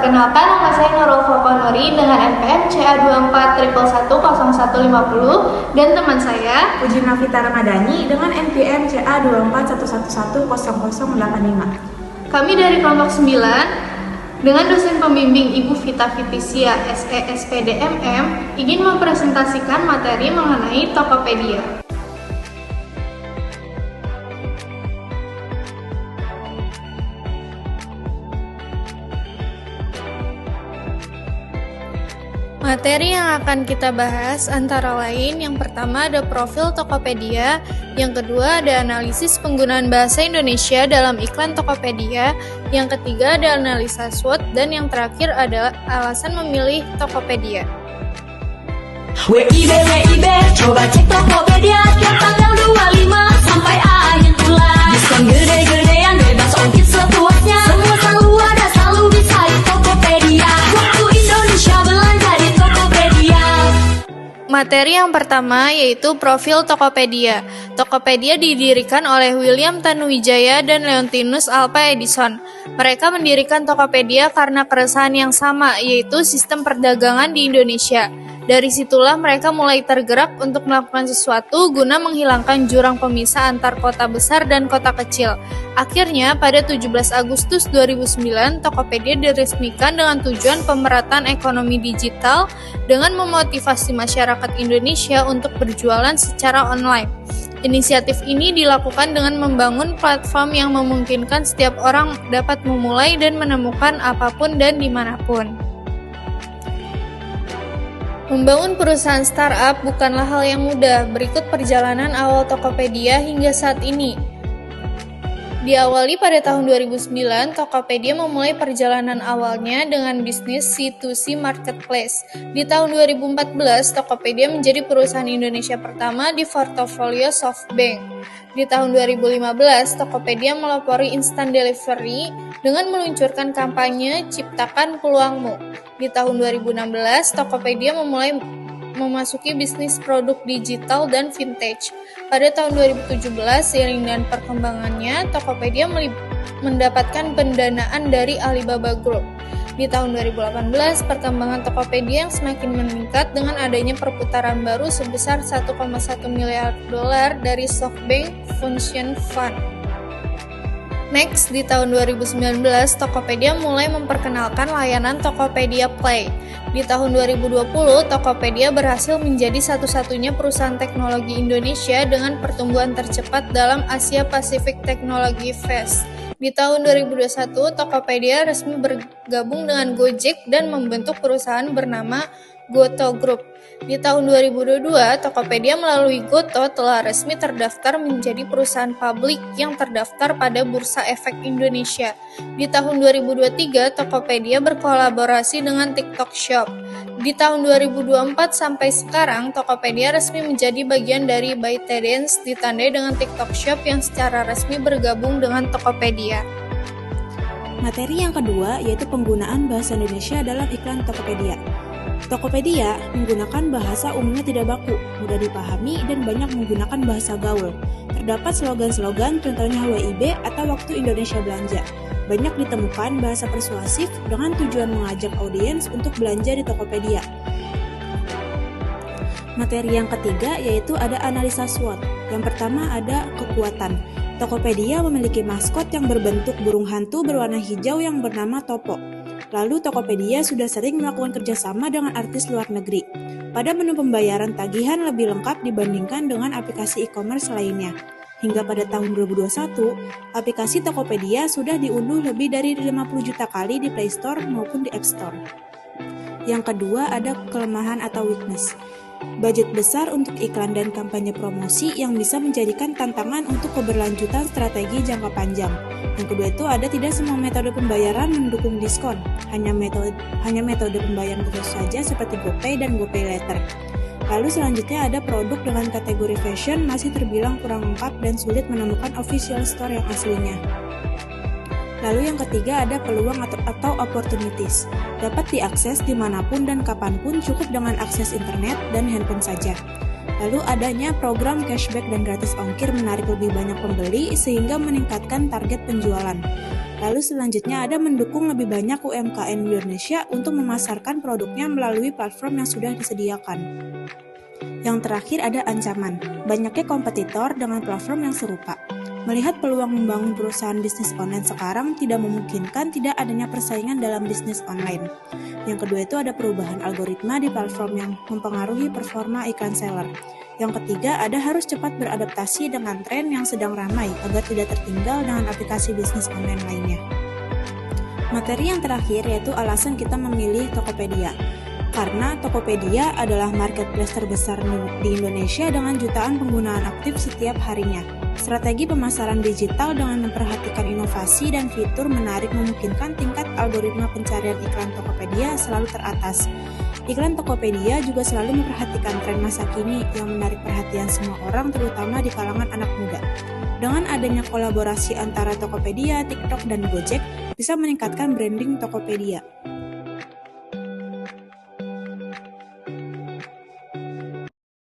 Perkenalkan, nama saya Nurul Fokonuri dengan NPM CA2411110150 dan teman saya Puji Navita Ramadhani dengan NPM CA2411100085. Kami dari kelompok 9 dengan dosen pembimbing Ibu Vita Fitisia SE SPDMM ingin mempresentasikan materi mengenai Tokopedia. Materi yang akan kita bahas antara lain yang pertama ada profil Tokopedia, yang kedua ada analisis penggunaan bahasa Indonesia dalam iklan Tokopedia, yang ketiga ada analisa SWOT, dan yang terakhir adalah alasan memilih Tokopedia. WIB, coba cek Tokopedia tiap tanggal 25 sampai akhir bulan. Diskon gede-gedean, bebas ongkir sepuasnya. Semua selalu ada, selalu bisa di Tokopedia. Waktu Indonesia belanja di Tokopedia. Materi yang pertama yaitu profil Tokopedia. Tokopedia didirikan oleh William Tanuwijaya dan Leontinus Alva Edison. Mereka mendirikan Tokopedia karena keresahan yang sama, yaitu sistem perdagangan di Indonesia. Dari situlah mereka mulai tergerak untuk melakukan sesuatu guna menghilangkan jurang pemisah antar kota besar dan kota kecil. Akhirnya, pada 17 Agustus 2009, Tokopedia diresmikan dengan tujuan pemerataan ekonomi digital dengan memotivasi masyarakat Indonesia untuk berjualan secara online. Inisiatif ini dilakukan dengan membangun platform yang memungkinkan setiap orang dapat memulai dan menemukan apapun dan dimanapun. Membangun perusahaan startup bukanlah hal yang mudah. Berikut perjalanan awal Tokopedia hingga saat ini. Diawali pada tahun 2009, Tokopedia memulai perjalanan awalnya dengan bisnis C2C marketplace. Di tahun 2014, Tokopedia menjadi perusahaan Indonesia pertama di portofolio SoftBank. Di tahun 2015, Tokopedia melopori instant delivery dengan meluncurkan kampanye Ciptakan Peluangmu. Di tahun 2016, Tokopedia memulai memasuki bisnis produk digital dan vintage. Pada tahun 2017, seiring dengan perkembangannya, Tokopedia mendapatkan pendanaan dari Alibaba Group. Di tahun 2018, perkembangan Tokopedia yang semakin meningkat dengan adanya perputaran baru sebesar 1,1 miliar dolar dari SoftBank Pension Fund. Next, di tahun 2019, Tokopedia mulai memperkenalkan layanan Tokopedia Play. Di tahun 2020, Tokopedia berhasil menjadi satu-satunya perusahaan teknologi Indonesia dengan pertumbuhan tercepat dalam Asia Pacific Technology Fest. Di tahun 2021, Tokopedia resmi bergabung dengan Gojek dan membentuk perusahaan bernama Goto Group. Di tahun 2022, Tokopedia melalui Goto telah resmi terdaftar menjadi perusahaan publik yang terdaftar pada Bursa Efek Indonesia. Di tahun 2023, Tokopedia berkolaborasi dengan TikTok Shop. Di tahun 2024 sampai sekarang, Tokopedia resmi menjadi bagian dari ByteDance ditandai dengan TikTok Shop yang secara resmi bergabung dengan Tokopedia. Materi yang kedua yaitu penggunaan bahasa Indonesia dalam iklan Tokopedia. Tokopedia menggunakan bahasa umumnya tidak baku, mudah dipahami, dan banyak menggunakan bahasa gaul. Terdapat slogan-slogan contohnya WIB atau Waktu Indonesia Belanja. Banyak ditemukan bahasa persuasif dengan tujuan mengajak audiens untuk belanja di Tokopedia. Materi yang ketiga yaitu ada analisa SWOT. Yang pertama ada kekuatan. Tokopedia memiliki maskot yang berbentuk burung hantu berwarna hijau yang bernama Topo. Lalu Tokopedia sudah sering melakukan kerjasama dengan artis luar negeri. Pada menu pembayaran tagihan lebih lengkap dibandingkan dengan aplikasi e-commerce lainnya. Hingga pada tahun 2021, aplikasi Tokopedia sudah diunduh lebih dari 50 juta kali di Play Store maupun di App Store. Yang kedua ada kelemahan atau weakness. Budget besar untuk iklan dan kampanye promosi yang bisa menjadikan tantangan untuk keberlanjutan strategi jangka panjang. Yang kedua itu ada tidak semua metode pembayaran mendukung diskon, hanya metode pembayaran khusus saja seperti GoPay dan GoPay Later. Lalu selanjutnya ada produk dengan kategori fashion masih terbilang kurang lengkap dan sulit menemukan official store yang aslinya. Lalu yang ketiga ada peluang atau opportunities. Dapat diakses dimanapun dan kapanpun cukup dengan akses internet dan handphone saja. Lalu adanya program cashback dan gratis ongkir menarik lebih banyak pembeli sehingga meningkatkan target penjualan. Lalu selanjutnya ada mendukung lebih banyak UMKM Indonesia untuk memasarkan produknya melalui platform yang sudah disediakan. Yang terakhir ada ancaman, banyaknya kompetitor dengan platform yang serupa. Melihat peluang membangun perusahaan bisnis online sekarang tidak memungkinkan tidak adanya persaingan dalam bisnis online. Yang kedua itu ada perubahan algoritma di platform yang mempengaruhi performa iklan seller. Yang ketiga ada harus cepat beradaptasi dengan tren yang sedang ramai agar tidak tertinggal dengan aplikasi bisnis online lainnya. Materi yang terakhir yaitu alasan kita memilih Tokopedia. Karena Tokopedia adalah marketplace terbesar di Indonesia dengan jutaan penggunaan aktif setiap harinya. Strategi pemasaran digital dengan memperhatikan inovasi dan fitur menarik memungkinkan tingkat algoritma pencarian iklan Tokopedia selalu teratas. Iklan Tokopedia juga selalu memperhatikan tren masa kini yang menarik perhatian semua orang terutama di kalangan anak muda. Dengan adanya kolaborasi antara Tokopedia, TikTok, dan Gojek bisa meningkatkan branding Tokopedia.